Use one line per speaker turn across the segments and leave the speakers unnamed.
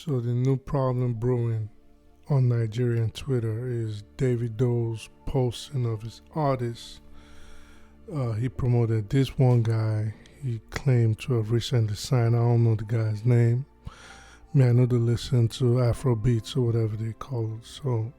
So the new problem brewing on Nigerian Twitter is Davido's posting of his artists. He promoted this one guy he claimed to have recently signed. I don't know the guy's name. I mean, I know they listen to AFROBEATS or whatever they call it. So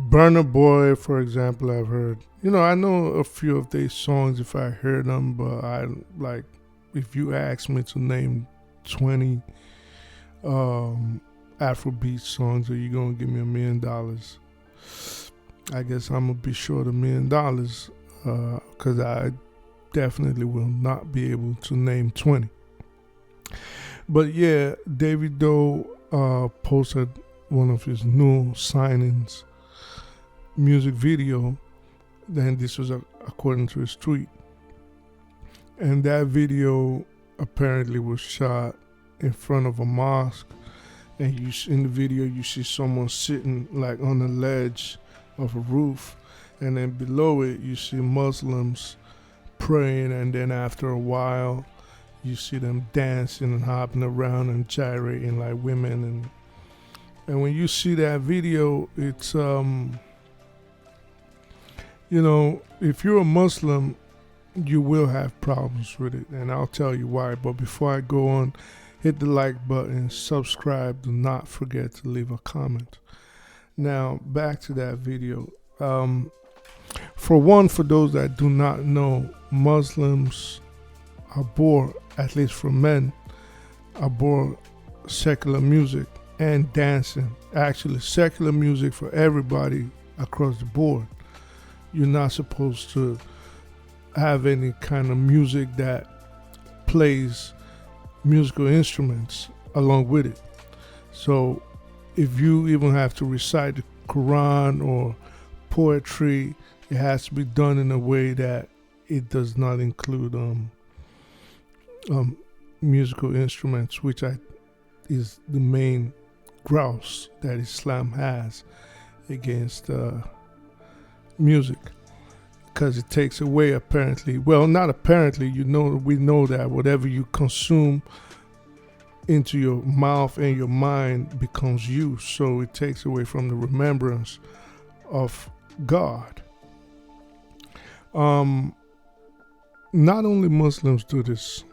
Burna Boy, for example, I've heard. I know a few of their songs if I heard them, but if you ask me to name 20 Afrobeat songs, are you gonna give me $1 million? I guess I'm gonna be short $1 million because I definitely will not be able to name 20. But yeah, Davido posted one of his new signings music video. Then this was according to his tweet, and that video apparently was shot in front of a mosque, and in the video you see someone sitting like on the ledge of a roof, and then below it you see Muslims praying, and then after a while you see them dancing and hopping around and gyrating like women, and when you see that video, it's if you're a Muslim, you will have problems with it, and I'll tell you why. But before I go on, hit the like button, subscribe, do not forget to leave a comment. Now, back to that video. For those that do not know, Muslims abhor, at least for men, abhor secular music and dancing. Actually, secular music for everybody across the board. You're not supposed to have any kind of music that plays musical instruments along with it. So if you even have to recite the Quran or poetry, it has to be done in a way that it does not include musical instruments, which is the main grouse that Islam has against music, because it takes away, apparently, well, not apparently, we know that whatever you consume into your mouth and your mind becomes you, so it takes away from the remembrance of God. Not only Muslims do this,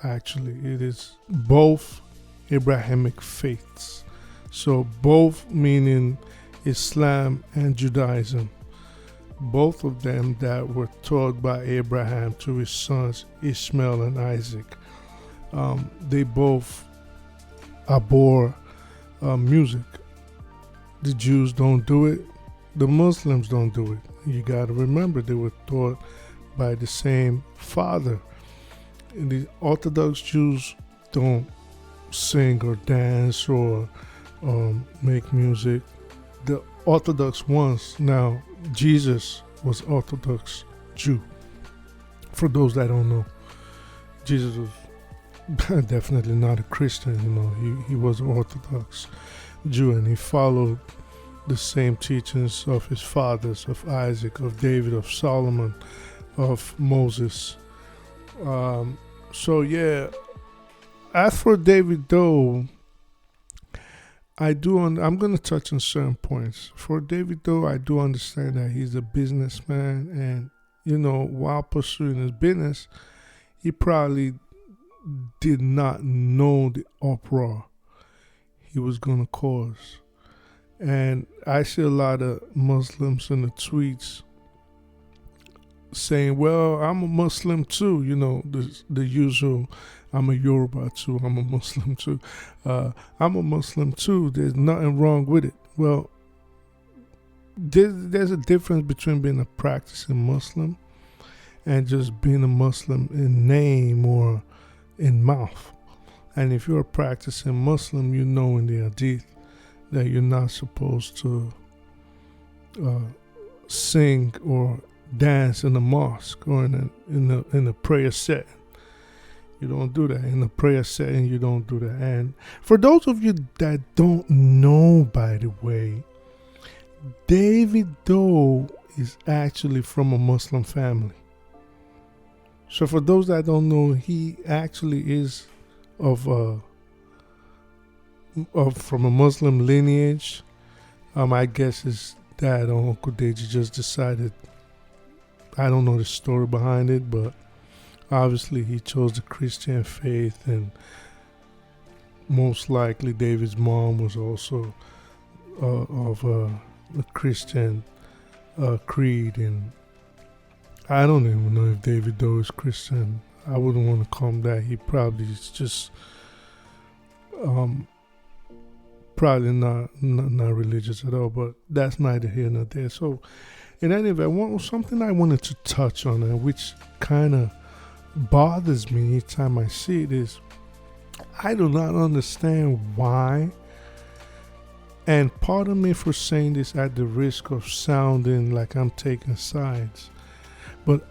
actually, it is both Abrahamic faiths, so both meaning Islam and Judaism. Both of them that were taught by Abraham to his sons Ishmael and Isaac. They both abhor music. The Jews don't do it. The Muslims don't do it. You got to remember, they were taught by the same father. And the Orthodox Jews don't sing or dance or make music. The Orthodox ones, now Jesus was Orthodox Jew. For those that don't know, Jesus was definitely not a Christian. He was an Orthodox Jew, and he followed the same teachings of his fathers, of Isaac, of David, of Solomon, of Moses. So yeah, as for Davido, I'm going to touch on certain points. For Davido, I do understand that he's a businessman, and, while pursuing his business, he probably did not know the uproar he was going to cause. And I see a lot of Muslims in the tweets saying, well, I'm a Muslim too, the usual, I'm a Yoruba too, I'm a Muslim too. I'm a Muslim too, there's nothing wrong with it. Well, there's a difference between being a practicing Muslim and just being a Muslim in name or in mouth. And if you're a practicing Muslim, you know in the Hadith that you're not supposed to sing or dance in the mosque or in a prayer setting. You don't do that. In a prayer setting, you don't do that. And for those of you that don't know, by the way, Davido is actually from a Muslim family. So for those that don't know, he actually is of from a Muslim lineage. I guess his dad or Uncle Deji just decided. I don't know the story behind it, but obviously he chose the Christian faith, and most likely David's mom was also of a Christian creed, and I don't even know if Davido is Christian. I wouldn't want to call him that. He probably is just probably not religious at all, but that's neither here nor there. So in any event, something I wanted to touch on, and which kind of bothers me each time I see it, is I do not understand why, and pardon me for saying this at the risk of sounding like I'm taking sides, but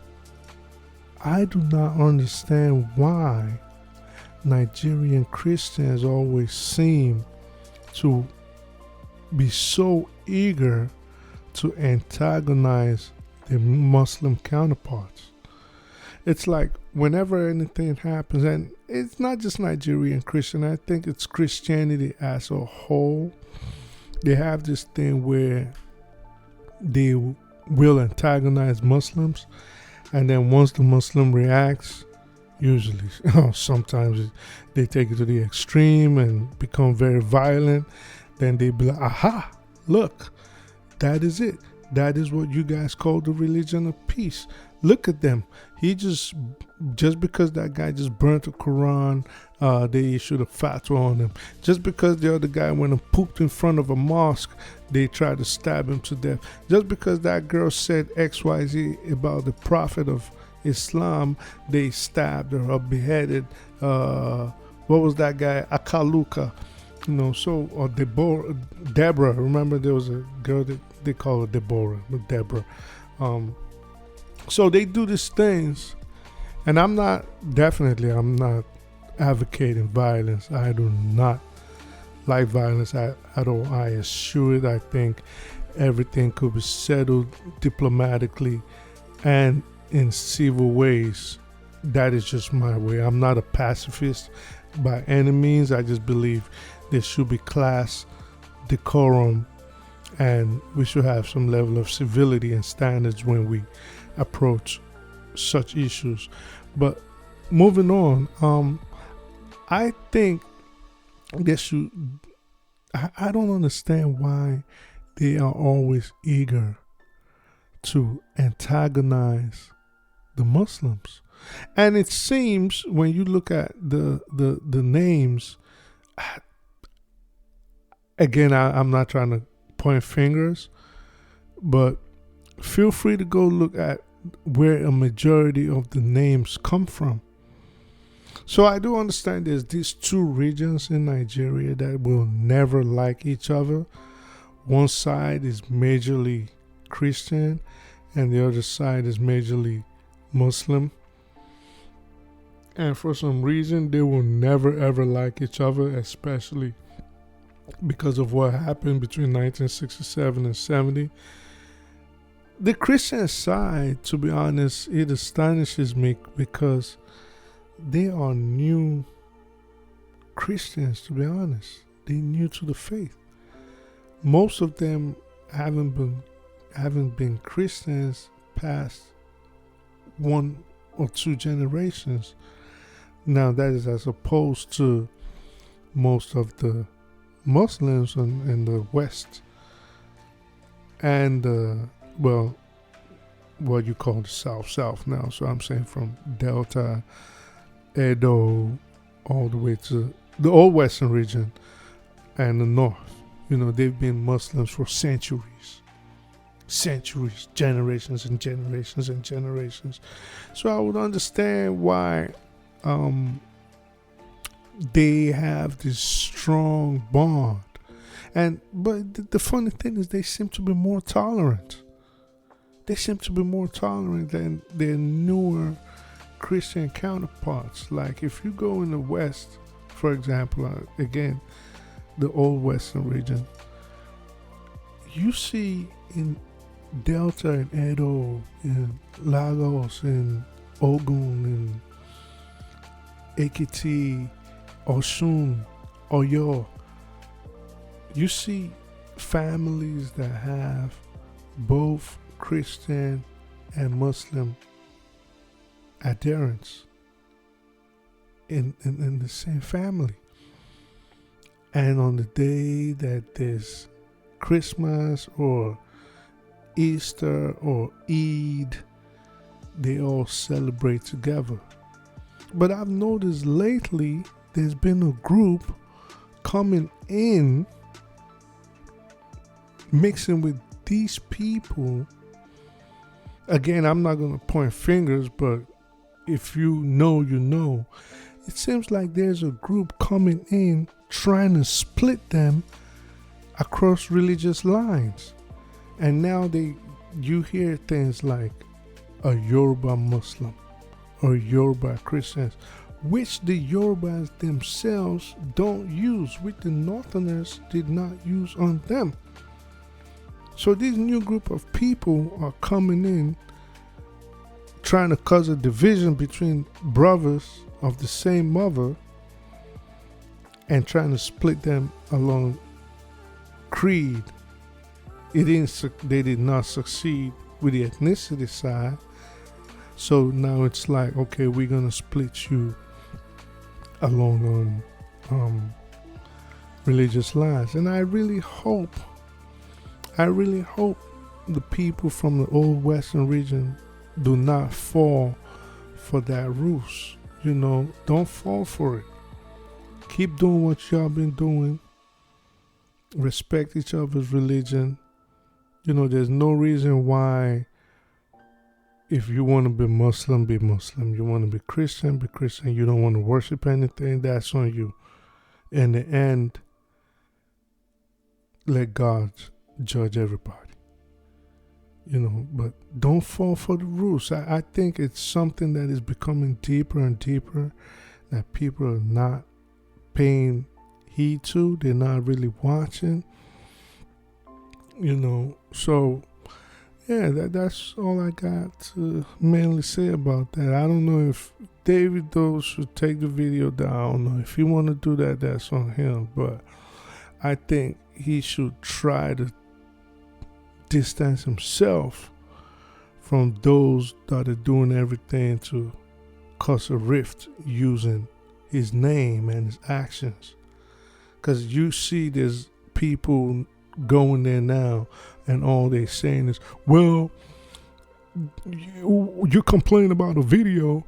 I do not understand why Nigerian Christians always seem to be so eager to antagonize their Muslim counterparts. It's like whenever anything happens, and it's not just Nigerian Christian, I think it's Christianity as a whole, they have this thing where they will antagonize Muslims, and then once the Muslim reacts, usually, sometimes they take it to the extreme and become very violent, then they be like, aha, look, that is it. That is what you guys call the religion of peace. Look at them. He just because that guy just burnt the Quran, they issued a fatwa on him. Just because the other guy went and pooped in front of a mosque, they tried to stab him to death. Just because that girl said XYZ about the Prophet of Islam, they stabbed her or beheaded. What was that guy? Akaluka. Or Deborah. Remember, there was a girl that they call her Deborah, but Deborah. So they do these things, and I'm not advocating violence. I do not like violence at all. I assure it. I think everything could be settled diplomatically and in civil ways. That is just my way. I'm not a pacifist by any means. I just believe there should be class, decorum, and we should have some level of civility and standards when we approach such issues. But moving on, I think I don't understand why they are always eager to antagonize the Muslims. And it seems when you look at the names, again, I'm not trying to point fingers, but feel free to go look at where a majority of the names come from. So I do understand there's these two regions in Nigeria that will never like each other. One side is majorly Christian and the other side is majorly Muslim. And for some reason, they will never ever like each other, especially because of what happened between 1967 and 70. The Christian side, to be honest, it astonishes me because they are new Christians, to be honest. They're new to the faith. Most of them haven't been Christians past 1 or 2 generations. Now that is as opposed to most of the Muslims in the West and what you call the South now. So I'm saying from Delta, Edo, all the way to the old Western region and the North. They've been Muslims for centuries, generations and generations and generations. So I would understand why they have this strong bond. But the funny thing is they seem to be more tolerant. They seem to be more tolerant than their newer Christian counterparts. Like if you go in the West, for example, again, the old Western region, you see in Delta and Edo, in Lagos, in Ogun, in Ekiti, Osun, Oyo, you see families that have both Christian and Muslim adherents in the same family. And on the day that there's Christmas or Easter or Eid, they all celebrate together. But I've noticed lately there's been a group coming in, mixing with these people. Again, I'm not going to point fingers, but if you know, you know. It seems like there's a group coming in trying to split them across religious lines. And now you hear things like a Yoruba Muslim or Yoruba Christians, which the Yorubas themselves don't use, which the Northerners did not use on them. So this new group of people are coming in trying to cause a division between brothers of the same mother and trying to split them along creed. They did not succeed with the ethnicity side. So now it's like, okay, we're gonna split you along religious lines. And I really hope the people from the old Western region do not fall for that ruse. Don't fall for it. Keep doing what y'all been doing. Respect each other's religion. There's no reason why, if you want to be Muslim, be Muslim. You want to be Christian, be Christian. You don't want to worship anything, that's on you. In the end, let God judge everybody. But don't fall for the rules. I think it's something that is becoming deeper and deeper, that people are not paying heed to. They're not really watching. So yeah, that's all I got to mainly say about that. I don't know if Davido should take the video down. I don't know if he want to do that. That's on him. But I think he should try to distance himself from those that are doing everything to cause a rift using his name and his actions. Because you see there's people going there now and all they're saying is, well, you complain about a video.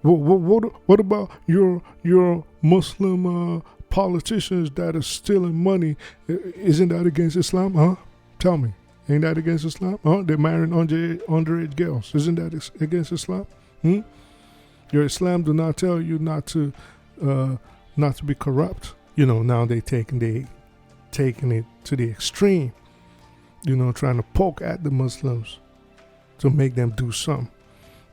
What about your Muslim politicians that are stealing money? Isn't that against Islam? Huh? Tell me, ain't that against Islam? Huh? They're marrying underage girls. Isn't that against Islam? Your Islam do not tell you not to be corrupt. Now they taking it to the extreme. Trying to poke at the Muslims to make them do something.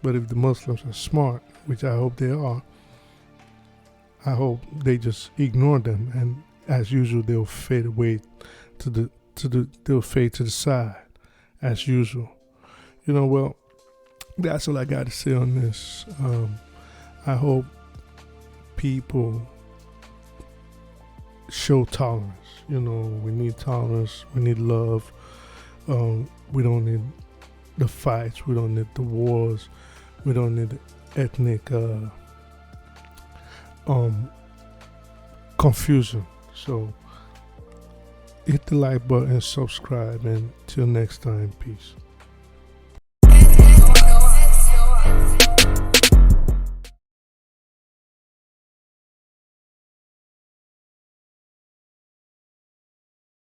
But if the Muslims are smart, which I hope they are, I hope they just ignore them, and as usual they'll fade away they'll fade to the side as usual. Well, that's all I got to say on this. I hope people show tolerance. We need tolerance. We need love. We don't need the fights. We don't need the wars. We don't need the ethnic confusion. So hit the like button, subscribe, and till next time, peace.